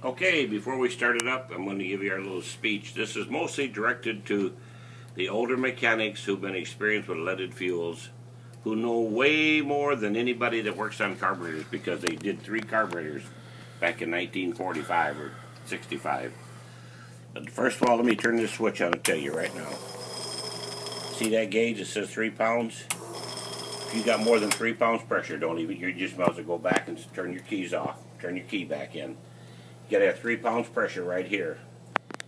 Okay, before we start it up, I'm going to give you our little speech. This is mostly directed to the older mechanics who've been experienced with leaded fuels, who know way more than anybody that works on carburetors, because they did 3 carburetors back in 1945 or 65. But first of all, let me turn this switch on and tell you right now. See that gauge that says 3 pounds? If you got more than 3 pounds pressure, don't even, you just might as well go back and turn your keys off. Turn your key back in. You gotta have 3 pounds pressure right here.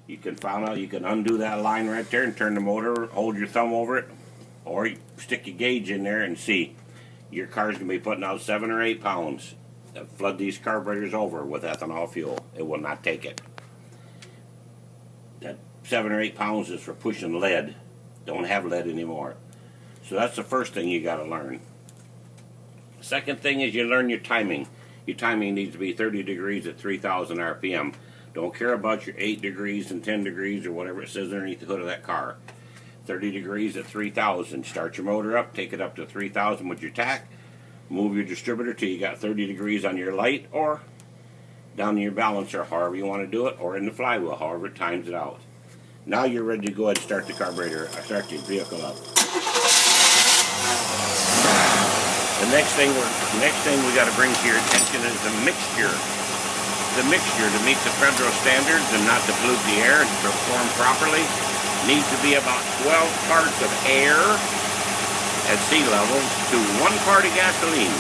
You can find out, you can undo that line right there and turn the motor, hold your thumb over it, or you stick your gauge in there and see. Your car's gonna be putting out 7 or 8 pounds. Flood these carburetors over with ethanol fuel. It will not take it. That 7 or 8 pounds is for pushing lead. Don't have lead anymore. So that's the first thing you gotta learn. Second thing is you learn your timing. Your timing needs to be 30 degrees at 3,000 RPM. Don't care about your 8 degrees and 10 degrees or whatever it says underneath the hood of that car. 30 degrees at 3,000. Start your motor up, take it up to 3,000 with your tach. Move your distributor till you got 30 degrees on your light, or down in your balancer, however you want to do it, or in the flywheel, however it times it out. Now you're ready to go ahead and start the carburetor, start your vehicle up. The next thing we got to bring to your attention is the mixture. The mixture, to meet the federal standards and not to pollute the air and to perform properly, needs to be about 12 parts of air at sea level to 1 part of gasoline.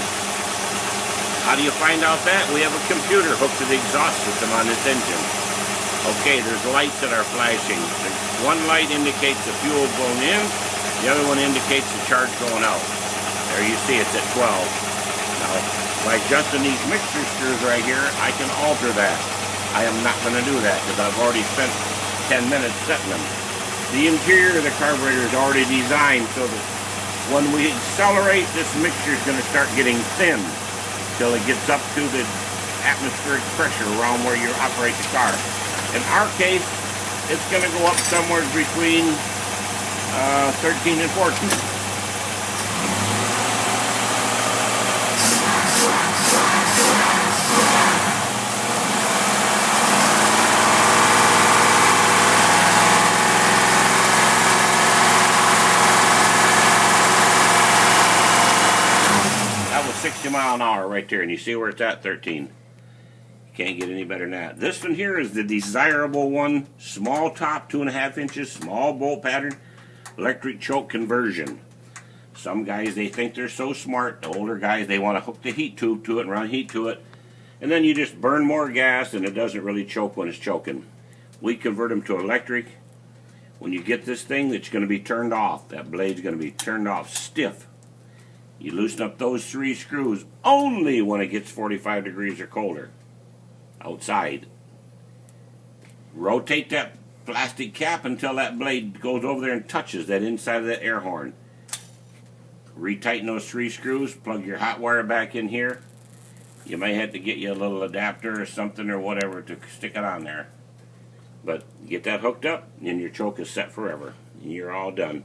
How do you find out that? We have a computer hooked to the exhaust system on this engine. Okay, there's lights that are flashing. One light indicates the fuel going in, the other one indicates the charge going out. There you see it's at 12. Now, by adjusting these mixture screws right here, I can alter that. I am not going to do that because I've already spent 10 minutes setting them. The interior of the carburetor is already designed so that when we accelerate, this mixture is going to start getting thin till it gets up to the atmospheric pressure around where you operate the car. In our case, it's going to go up somewhere between 13 and 14. That was 60 miles an hour right there, and you see where it's at, 13. Can't get any better than that. This one here is the desirable one. Small top, 2.5 inches, small bolt pattern, electric choke conversion. Some guys, they think they're so smart. The older guys, they want to hook the heat tube to it and run heat to it. And then you just burn more gas and it doesn't really choke when it's choking. We convert them to electric. When you get this thing, it's going to be turned off. That blade's going to be turned off stiff. You loosen up those 3 screws only when it gets 45 degrees or colder. Outside. Rotate that plastic cap until that blade goes over there and touches that inside of that air horn. Retighten those 3 screws, plug your hot wire back in here. You may have to get you a little adapter or something or whatever to stick it on there. But get that hooked up and your choke is set forever. And you're all done.